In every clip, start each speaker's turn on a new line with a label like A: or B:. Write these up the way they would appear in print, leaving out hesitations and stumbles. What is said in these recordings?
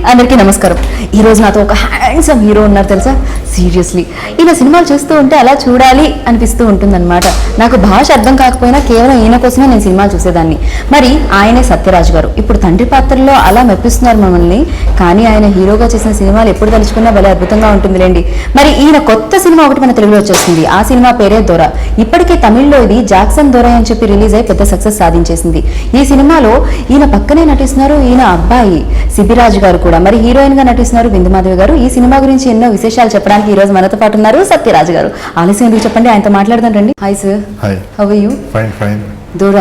A: అందరికీ నమస్కారం. ఈ రోజు నాతో ఒక హ్యాండ్సమ్ హీరో ఉన్నారు తెలుసా. సీరియస్లీ ఈయన సినిమాలు చూస్తూ ఉంటే అలా చూడాలి అనిపిస్తూ ఉంటుందన్నమాట. నాకు భాష అర్థం కాకపోయినా కేవలం ఈయన కోసమే నేను సినిమాలు చూసేదాన్ని. మరి ఆయనే సత్యరాజ్ గారు. ఇప్పుడు తండ్రి పాత్రలో అలా మెప్పిస్తున్నారు మమ్మల్ని. కానీ ఆయన హీరోగా చేసిన సినిమాలు ఎప్పుడు తలుచుకున్నా భలే అద్భుతంగా ఉంటుందిలేండి. మరి ఈయన కొత్త సినిమా ఒకటి మన తెలుగులో వచ్చేసింది. ఆ సినిమా పేరే దొర. ఇప్పటికే తమిళ్లో ఇది జాక్సన్ దొర అని చెప్పి రిలీజ్ అయి పెద్ద సక్సెస్ సాధించేసింది. ఈ సినిమాలో ఈయన పక్కనే నటిస్తున్నారు ఈయన అబ్బాయి సిబిరాజ్ గారు కూడా. మరి హీరోయిన్ గా నటిస్తున్నారు బిందుమాధవి గారు. ఈ సినిమా గురించి ఎన్నో విశేషాలు చెప్పడానికి ఈ రోజు మనతో పాటు ఉన్నారు సత్యరాజ్ గారు. ఆలస్యం ఎందుకు చెప్పండి, ఆయనతో మాట్లాడదాం రండి. Hi sir.
B: Hi.
A: How are you?
B: Fine fine.
A: Dora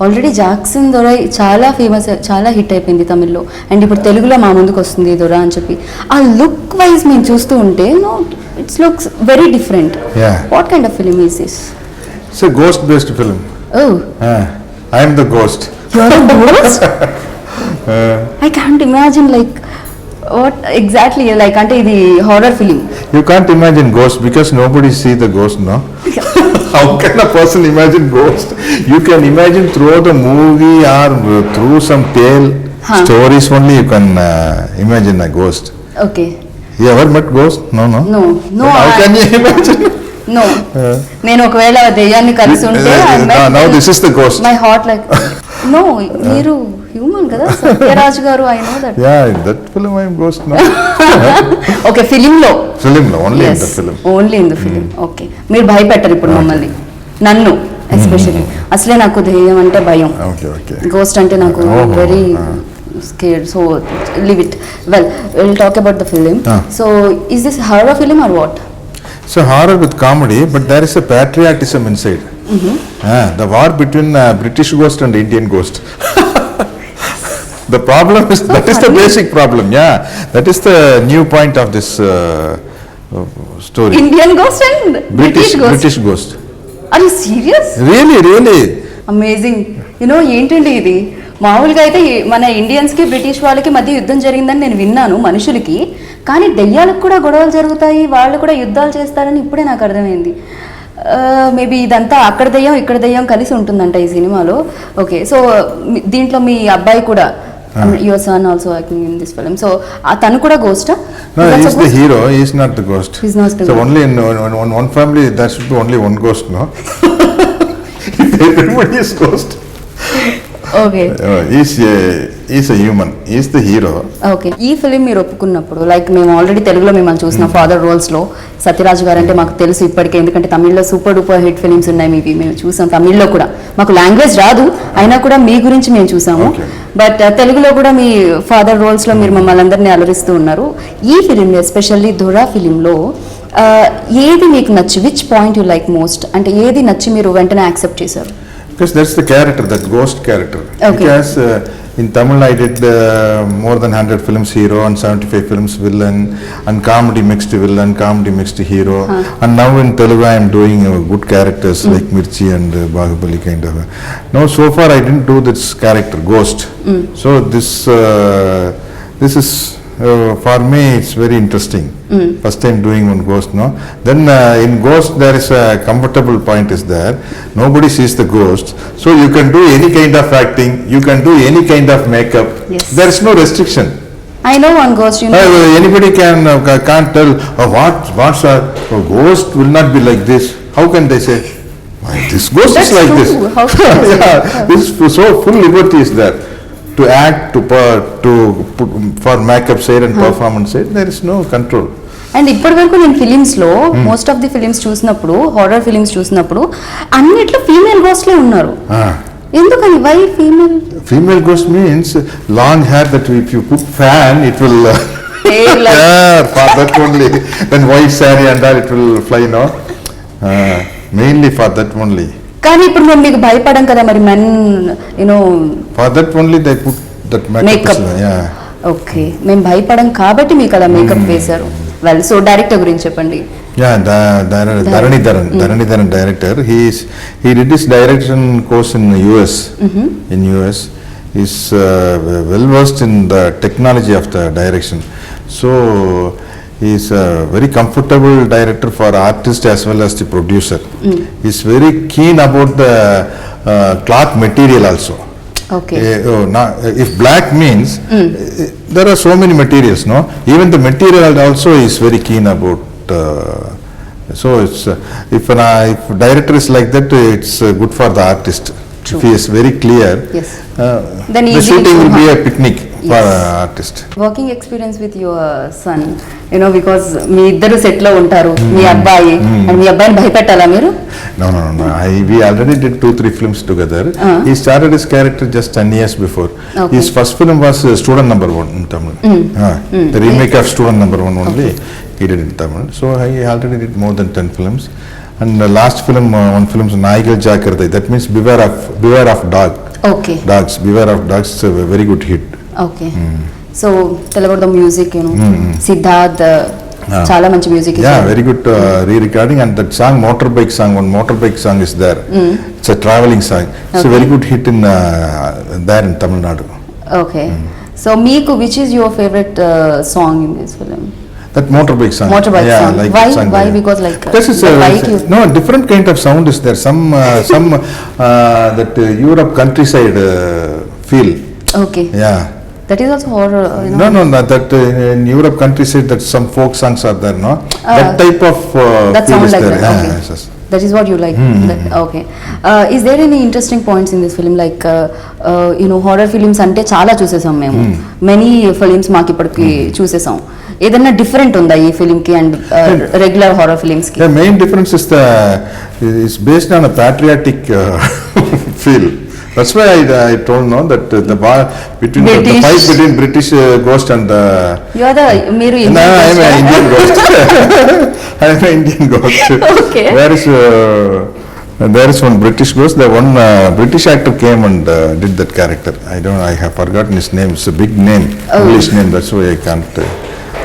A: already Jackson Dora చాలా ఫేమస్, చాలా హిట్ అయిపోయింది తమిళ్లో. అండ్ ఇప్పుడు తెలుగులో మా ముందుకు వస్తుంది దొర అని చెప్పి. ఆ లుక్ వైజ్ మేము చూస్తూ ఉంటే it's looks very different. What kind of film is this?
B: It's a ghost based film.
A: Oh,
B: I am the ghost.
A: You are the ghost? I can't imagine like what exactly like ante idi horror film.
B: You can't imagine ghost because nobody see the ghost, no? How can a person imagine ghost? You can imagine through the movie or through some tale stories only you can imagine a ghost.
A: Okay.
B: You ever met ghost? No.
A: No.
B: How can you imagine?
A: No. నేను ఒకవేళ దెయ్యాన్ని కలిసి ఉంటే
B: now this is the ghost.
A: My heart like no, మీరు human కదా సత్యరాజ్ గారు. I know that.
B: Yeah, in that film I am ghost, no?
A: Okay, film లో
B: only in the film.
A: Only in the film. Okay. మీరు భయపెట్టరు ఇప్పుడు మమ్మల్ని, నన్ను especially. అసలే నాకు దెయ్యం అంటే భయం.
B: Okay.
A: గోస్ట్ అంటే నాకు very scared, so leave it. Well, we'll talk about the film. So is this horror film or what?
B: So horror with comedy, but there is a patriotism inside. The war between British ghost and Indian ghost. The problem is that is the basic problem. Yeah, that is the new point of this story.
A: Indian ghost and
B: British ghost.
A: Are you serious?
B: Really.
A: Amazing. You know ఏంటండి ఇది? మామూలుగా అయితే మన ఇండియన్స్కి British వాళ్ళకి మధ్య యుద్ధం జరిగిందని నేను విన్నాను మనుషులకి. కానీ దెయ్యాలకు కూడా గొడవలు జరుగుతాయి, వాళ్ళు కూడా యుద్ధాలు చేస్తారని ఇప్పుడే నాకు అర్థమైంది. మేబీ ఇదంతా అక్కడ దెయ్యం ఇక్కడ దెయ్యం కలిసి ఉంటుందంట ఈ సినిమాలో. ఓకే, సో దీంట్లో మీ అబ్బాయి కూడా, your son also acting in this film. So తను కూడా గోస్టా?
B: No, he is the hero. He is not the ghost.
A: He is not the
B: so
A: ghost.
B: Only in one family there should be only one ghost, no? Everybody is ghost.
A: Okay.
B: He's a human. He is the hero.
A: Okay, ఈ film మీరు ఒప్పుకున్నప్పుడు like మేము already తెలుగులో మిమ్మల్ని చూసిన father రోల్స్లో Sathyaraj గారు అంటే మాకు తెలుసు ఇప్పటికే, ఎందుకంటే తమిళ్లో సూపర్ డూపర్ హిట్ ఫిలిమ్స్ ఉన్నాయి మీవి. మేము చూసాం తమిళ్లో కూడా. మాకు లాంగ్వేజ్ రాదు అయినా కూడా మీ గురించి మేము చూసాము. బట్ తెలుగులో కూడా మీ ఫాదర్ రోల్స్లో మీరు మమ్మల్ని అందరినీ అలరిస్తూ ఉన్నారు. ఈ ఫిలిం ఎస్పెషల్లీ దొర ఫిలింలో ఏది మీకు నచ్చి, which point you like most? అంటే ఏది నచ్చి మీరు వెంటనే యాక్సెప్ట్ చేశారు?
B: Because that's the character, that ghost character.
A: Okay.
B: Because in Tamil I did more than 100 films hero and 75 films villain and comedy mixed villain, comedy mixed hero. And now in Telugu I am doing good characters like Mirchi and Bahubali kind of. No, so far I didn't do this character, ghost. So this is for me it's very interesting. First time doing one ghost, no? Then in ghost there is a comfortable point is there. Nobody sees the ghost, so you can do any kind of acting, you can do any kind of makeup.
A: Yes.
B: There is no restriction.
A: I know one ghost, you know.
B: Anybody can't tell what's a ghost will not be like this. How can they say this ghost
A: That's
B: is like
A: true.
B: this?
A: How can they say that?
B: This is so full liberty is there. To act, to put for makeup side and performance side, there is no control.
A: And ఇప్పటి వరకు నేను ఫిలిమ్స్లో most of the films చూసినప్పుడు, horror films చూసినప్పుడు అన్నిట్లో female గోస్ట్లే ఉన్నారు. ఎందుకని? Why female?
B: Female ghost means long hair that if you put fan it will for that only. Then white saree and all it will fly, no? Mainly for that only.
A: కానీ ఇప్పుడు మేము మీకు భయపడం కదా మరి, men you know
B: For that only they put that makeup.
A: Okay, మేము భయపడం కాబట్టి మీకు అలా మేకప్ వేశారు. వెల్, సో డైరెక్టర్ గురించి చెప్పండి.
B: Dharanidharan director. He did his direction course in US. In US, he's well versed in the technology of the direction. So he's a very comfortable director for artist as well as the producer. He's very keen about the cloth material also.
A: Okay.
B: If black means there are so many materials, no? Even the material also is very keen about. So it's if director is like that, it's good for the artist.
A: True.
B: If he is very clear,
A: Yes.
B: the
A: Then easy
B: shooting
A: to
B: will be
A: have.
B: a picnic for
A: Yes.
B: artist.
A: Working experience with your son because మీ ఇద్దరు set లో ఉంటారు, మీ అబ్బాయి and మీ అబ్బాయిని భయపెట్టాలా మీరు?
B: No. We already did 2-3 films together. He started his character just 10 years before.
A: Okay.
B: His first film was Student Number 1 in Tamil. The remake of Student Number 1 only he did in Tamil. So he already did more than 10 films. And the last film, one film is Naigal Jakartai. That means beware of
A: okay
B: dogs. Beware of dogs is a very good hit.
A: Okay. So tell about the music, Siddharth చాలా మంచి music.
B: Yeah, very good re-recording, and that song, one motorbike song is there. It's a traveling song. It's a very good hit in there in Tamil Nadu.
A: Okay. So మీకు which is your favourite song in this film?
B: That motorbike song.
A: Motorbike
B: Yeah,
A: song.
B: like
A: Why?
B: that song.
A: Why?
B: Yeah.
A: Because like
B: This is
A: the bike you-
B: no different kind of sound is there. Some that Europe countryside feel.
A: Okay.
B: Yeah.
A: That is also horror.
B: No, that in Europe countryside that some folk songs are there, no? That type of
A: That
B: feel
A: sound
B: is
A: like
B: there.
A: that.
B: Yeah,
A: Okay.
B: yes.
A: That is what you like. Okay. Is there any interesting points in this film? Like, horror films ante chaala చూసేసాం మేము. Many films మాకు ఇప్పటికి చూసేసాం. ఏదైనా different ఉందా ఈ film కి and regular horror films కి?
B: The main difference is based on a patriotic feel. That's why I told no that the war between the fight between British ghost and the.
A: You are the మీరు
B: No, I am an Indian ghost. I am an Indian ghost.
A: Okay.
B: There is one British ghost. The one British actor came and did that character. I have forgotten his name. It's a big name, English name. That's why I can't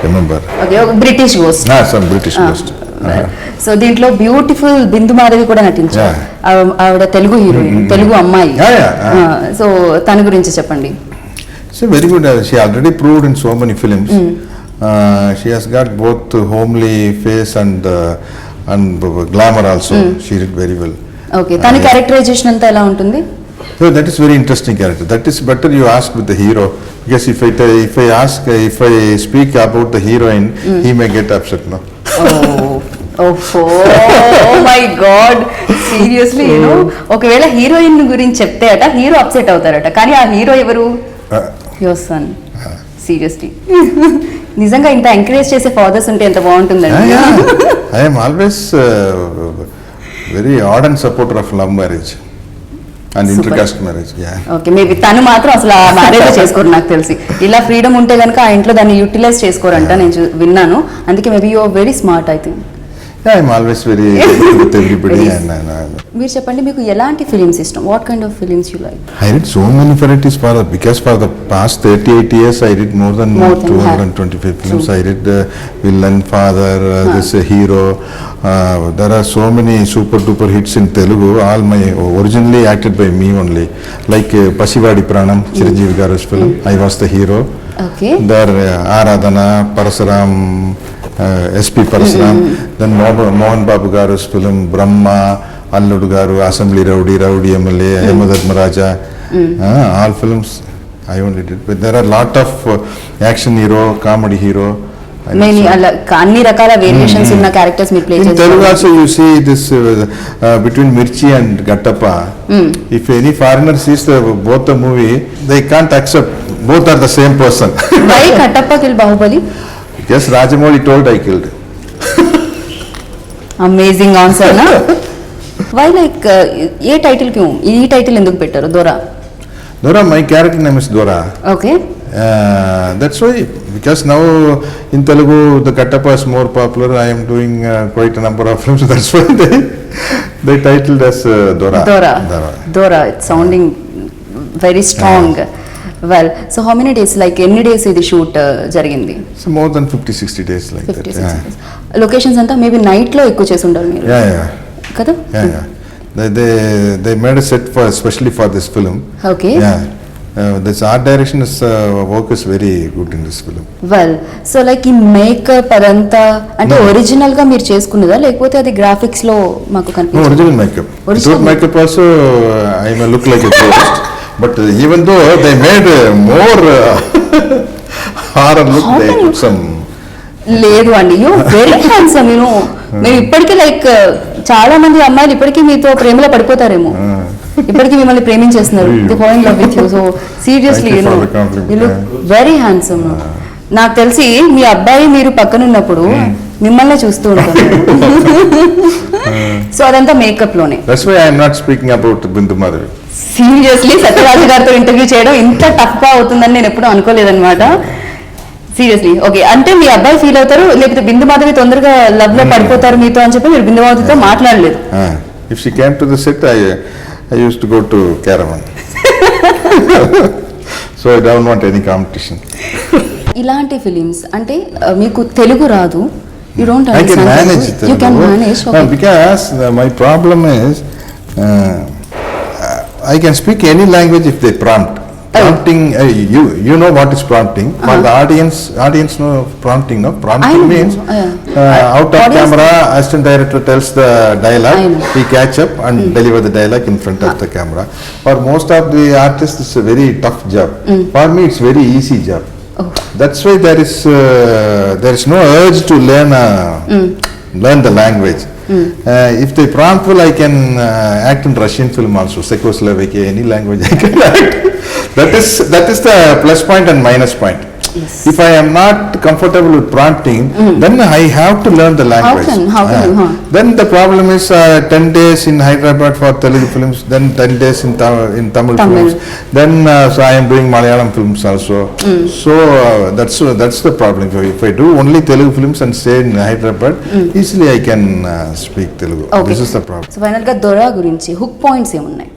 B: remember.
A: Okay. British ghost.
B: Some British ghost.
A: So దీంట్లో beautiful బిందు మాధవి కూడా నటించారు. ఆవిడ Telugu heroine, Telugu అమ్మాయి. So తన గురించి చెప్పండి.
B: She's very good. She already proved in so many films. She has got both homely face and glamour also. She did very well.
A: Okay. తన characterisation అంతా ఎలా ఉంటుంది?
B: So that is very interesting character. That is better you ask with the hero, because if I speak about the heroine, he may get upset, no?
A: Oh my God, seriously ఒకవేళ heroine గురించి చెప్తే అట hero upset అవుతారట, కానీ ఆ hero ఎవరు? Your son. Seriously నిజంగా ఇంత encourage చేసే ఫాదర్స్ ఉంటే ఎంత బాగుంటుందండి.
B: I am always very ardent supporter of love marriage and intercaste marriage.
A: Okay. Maybe తను మాత్రం అసలు ఆ మ్యారేజ్ చేసుకోరు నాకు తెలిసి. ఇలా ఫ్రీడమ్ ఉంటే కనుక ఆ ఇంట్లో దాన్ని యూటిలైజ్ చేసుకోరంట, నేను విన్నాను. అందుకే maybe you are very smart I think.
B: I am always very with everybody.
A: మీరు చెప్పండి, మీకు ఎలాంటి ఫిలిమ్స్ ఇష్టం? What kind of films you like?
B: I did so many varieties because for the past 38 years I did more than 225 films. I did villain, father, this hero. There are so many super duper hits in Telugu. All my originally acted by me only. Like Pasivadi Pranam, Chiranjeevi Garu's film. I was the hero.
A: Okay.
B: There Aradhana, Parasaram, SP Parasaram. Then Mohan Babu Garu's film Brahma, Alludu Garu, Assembly Rowdy MLA, Hemadharmaraja. All films I only did. But there are lot of action hero, comedy hero.
A: Many అన్ని రకాల variations ఉన్న characters మీరు play
B: In
A: చేస్తారు.
B: Telugu also you see this between Mirchi and Gattappa. If any foreigner sees both the movie, they can't accept both are the same person.
A: Why Kattappa kill Bahubali?
B: Yes, Rajamouli told I killed.
A: Amazing answer నా. Why like a title క్యూ ఈ title ఎందుకు పెట్టారు? Dora.
B: Dora, my character name is Dora.
A: ఓకే.
B: That's why, because now in Telugu the Kattappa is more popular. I am doing quite a number of films. That's why they titled as Dora.
A: Dora. It's sounding very strong. Well, so how many days, like ఎన్ని days ఇది shoot జరిగింది?
B: So more than 50-60 days like
A: 50,
B: that.
A: 60 days. Locations అంతా maybe night లో ఎక్కువ చేసి ఉంటారు మీరు కదా?
B: They made a set especially for this film.
A: Okay.
B: This art direction work is very good in this film.
A: Well, so like ఈ makeup అదంతా అంటే ఒరిజినల్ గా మీరు చేసుకున్నదా, లేకపోతే అది గ్రాఫిక్స్ లో మాకు
B: No,
A: కనిపిస్తుంది?
B: original makeup. Without makeup also I may look like a ghost. But even though they made more horror look,
A: How
B: they
A: can
B: put some.
A: లేదు అండి, యూ వెరీ హ్యాండ్సమ్ యూనో. మీరు ఇప్పటికీ లైక్ చాలా మంది అమ్మాయిలు ఇప్పటికీ మీతో ప్రేమలో పడిపోతారేమో, ఇప్పటికీ మిమ్మల్ని ప్రేమించేస్తున్నారు, they fall in love with you. So seriously
B: Thank you
A: you know
B: for the compliment.
A: You look very handsome. నాకు తెలిసి మీ అబ్బాయి మీరు పక్కన ఉన్నప్పుడు మిమ్మల్ని చూస్తూ ఉంటారు. సో అదంతా మేకప్ లోనే.
B: That's why I am not speaking about Bindu Madhavi.
A: Seriously Satyaraju గారితో ఇంటర్వ్యూ చేయడం ఇంత టఫ్ గా అవుతుందని నేను ఎప్పుడూ అనుకోలేదన్నమాట. సీరియస్లీ ఓకే, అంటే మీ అబ్బాయి ఫీల్ అవుతారు, లేకపోతే బిందు మాధవి తొందరగా లవ్ లో పడిపోతారు మీతో అని చెప్పి మీరు బిందు మాధవితో మాట్లాడలేదు.
B: If she came to the set, I used to go to Caravan. So I don't want any competition.
A: ఇలాంటి ఫిలిమ్స్ అంటే మీకు తెలుగు రాదు, you don't
B: I can manage
A: understand,
B: it.
A: You can manage.
B: Because my problem is I can speak any language if they prompt. Prompting, you know what is prompting. For the audience know prompting. No, prompting means out of
A: Audience
B: camera, assistant director tells the dialogue,
A: I know.
B: he catch up and deliver the dialogue in front of the camera. For most of the artists, it's a very tough job. For me, it's very easy job.
A: Oh.
B: That's why there is no urge to learn the language. If they prompt, well, I can act in Russian film also, Czechoslovakia, any language I can act. That is the plus point and minus point.
A: Yes.
B: If I am not comfortable with prompting, then I have to learn the language.
A: How can you?
B: Then the problem is 10 days in Hyderabad for Telugu films, then 10 days in Tamil films, then so I am doing Malayalam films also. So that's the problem. If I do only Telugu films and stay in Hyderabad, easily I can speak Telugu.
A: Okay.
B: This is the problem.
A: So final గా దొరా గురించి hook points ఏమున్నాయి?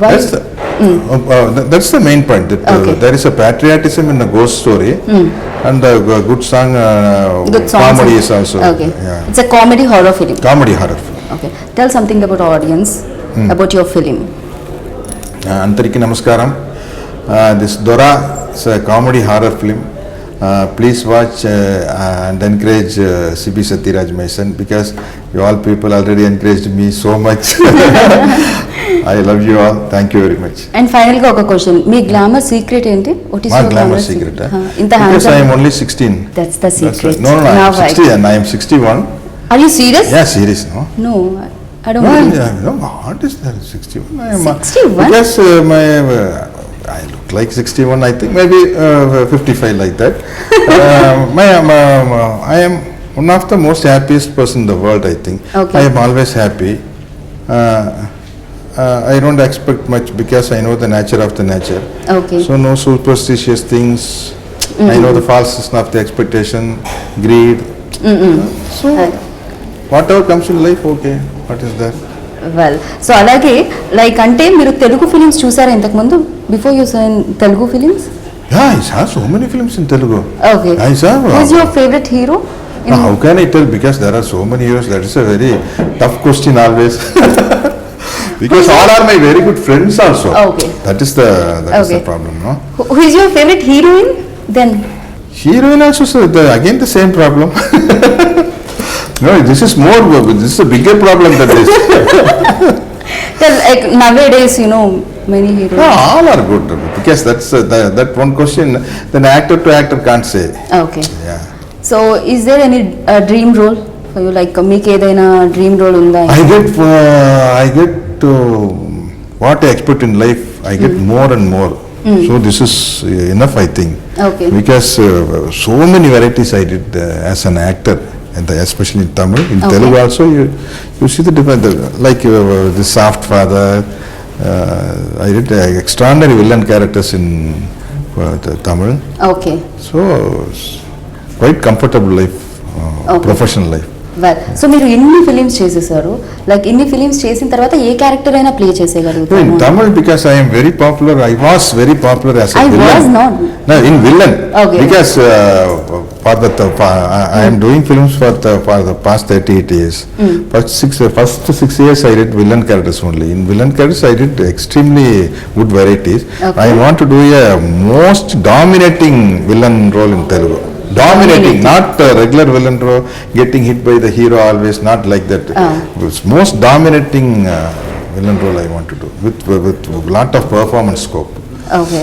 B: That's the main point. That,
A: Okay.
B: there is a patriotism in the ghost story, and a good song,
A: Good songs
B: comedy
A: and-
B: is also.
A: Okay.
B: Yeah.
A: It's a comedy horror film.
B: Comedy horror film.
A: Okay. Tell something about audience, about your film.
B: Antariki Namaskaram. This Dora is a comedy horror film. Please watch and encourage C.B. Satyaraj, my son, because you all people already encouraged me so much. I love you all. Thank you very much.
A: And final గా ఒక question, మీ glamour secret ఏంటి? What is
B: My
A: your
B: glamour secret.
A: ఇంత
B: Because
A: handsome.
B: I am only 16.
A: That's the
B: That's
A: secret.
B: right. No, I am 60 and I am 61.
A: Are you serious?
B: Yeah, serious, no?
A: No, I don't
B: No,
A: believe.
B: no, what is that? 61? I am,
A: 61?
B: Because I look like 61, I think, maybe 55 like that. I am one of the most happiest person in the world, I think.
A: Okay.
B: I am always happy. I don't expect much because I know the nature of the nature.
A: Okay.
B: So no superstitious things. I know the falseness of the expectation, greed. So whatever comes in life, okay. What is that?
A: Well, so అలాగే like అంటే మీరు Telugu films చూసారా ఇంతకు ముందు? Before you seen Telugu films?
B: Yeah, I saw so many films in Telugu.
A: Okay.
B: I saw.
A: Who is your favourite hero?
B: Now, how can I tell? Because there are so many heroes. That is a very tough question always. Because all are my very good friends also.
A: Okay.
B: That is the
A: Okay.
B: problem, no?
A: Who is your favourite heroine then?
B: Heroine also, so again the same problem. No, this is a bigger problem than this.
A: Like nowadays, you know, many heroes.
B: No, all are good because that's that one question. Then actor to actor can't say.
A: Okay.
B: Yeah.
A: So, is there any dream role for you? Like, మీకు ఏదైనా dream role ఉందా?
B: I get what I expect in life. I get more and more. So this is enough, I think.
A: Okay.
B: Because so many varieties I did as an actor, and especially in Tamil. In
A: Okay.
B: Telugu also, you see the different, like the Soft Father. I did extraordinary villain characters in Tamil.
A: Okay.
B: So quite comfortable life,
A: Okay.
B: professional life.
A: Well, so మీరు ఎన్ని films చేసేసారు? Like ఇన్ని films చేసిన తర్వాత ఏ character అయినా play
B: In
A: చేసేయగలుగుతారు?
B: Tamil, because I am very popular, I was very popular as a
A: I
B: villain.
A: was not.
B: No, in villain.
A: Okay.
B: Because I am doing films for the past 38 years. First 6 years I did villain characters only. In villain characters I did extremely good varieties.
A: Okay.
B: I want to do a most dominating villain role in Telugu. Dominating, not a regular villain role, getting hit by the hero always, not like that. It's most dominating villain role I want to do with lot of performance scope.
A: Okay.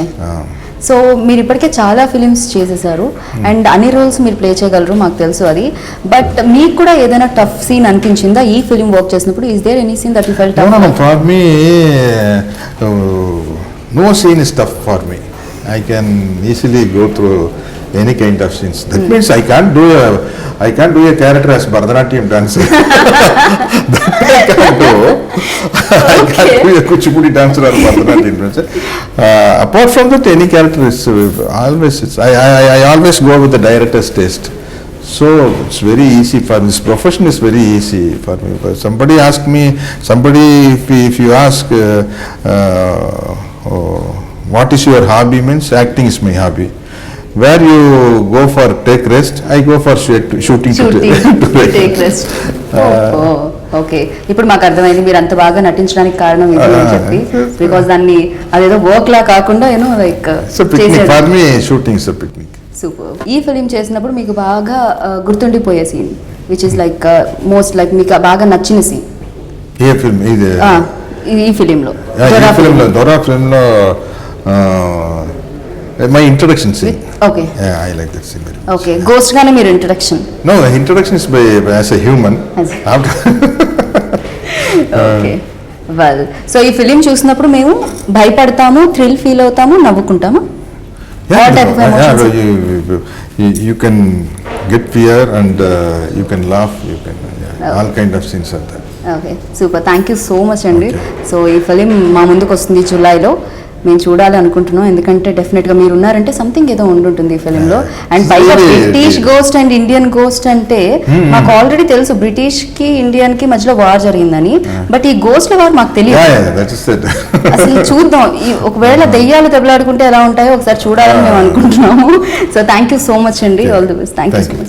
A: So మీరు ఇప్పటికే చాలా films చేసేసారు and అన్ని roles మీరు play చేయగలరు, మాకు తెలుసు అది. బట్ మీకు కూడా ఏదైనా టఫ్ సీన్ అనిపించిందా ఈ ఫిలిం వర్క్ చేసినప్పుడు? Is there any scene that you felt?
B: No, for me, no scene is tough for me. I can easily go through any kind of scenes. That means I can't do a character as Bharatanatyam dancer. That I can't do. I can't do a Kuchipudi dancer or Bharatanatyam dancer. Apart from that, any character is always. I always go with the director's taste. So it's very easy for me. This profession is very easy for me. But if you ask, what is your hobby, means acting is my hobby. Where you go for take rest, I go for shooting to
A: take rest. Okay, ఇప్పుడు మాకు అర్థమైంది మీరు అంత బాగా నటించడానికి కారణం ఇది అని చెప్పి. బికాస్ దాన్ని అదేదో వర్క్ లా కాకుండా like
B: for me, shooting is a picnic.
A: Super. ఈ ఫిలిం చేసినప్పుడు మీకు బాగా గుర్తుండిపోయే scene which is like most like మీకు బాగా నచ్చిన సీన్
B: ఏ ఫిల్మ్ ఇది?
A: ఈ ఫిలింలో
B: దొరా ఫిల్మ్లో my introduction scene.
A: Okay.
B: Yeah, I like that scene very much.
A: Okay, ghost గానే మీరు introduction?
B: No, the introduction is as a human.
A: Okay, well. So ఈ ఫిలిం చూసినప్పుడు మేము భయపడతాము, థ్రిల్ ఫీల్ అవుతాము, నవ్వుకుంటాము. All type of emotions.
B: You can get fear and you can laugh, you can all kind of scenes are there.
A: Okay, super. Thank you so much అండి. So ఈ film మా ముందుకు వస్తుంది జూలైలో, మేము చూడాలి అనుకుంటున్నాం. ఎందుకంటే డెఫినెట్గా మీరు ఉన్నారంటే సంథింగ్ ఏదో ఉండుంటుంది ఈ ఫిలింలో. అండ్ పైగా British ghost and Indian ghost అంటే మాకు ఆల్రెడీ తెలుసు బ్రిటిష్కి ఇండియన్కి మధ్యలో వార్ జరిగిందని. బట్ ఈ గోస్ట్ల వార్ మాకు తెలియదు. అసలు చూద్దాం, ఒకవేళ దెయ్యాలు దెబ్బలాడుకుంటే ఎలా ఉంటాయో ఒకసారి చూడాలని మేము అనుకుంటున్నాము. So thank you so much అండి. All the best. Thank you so much.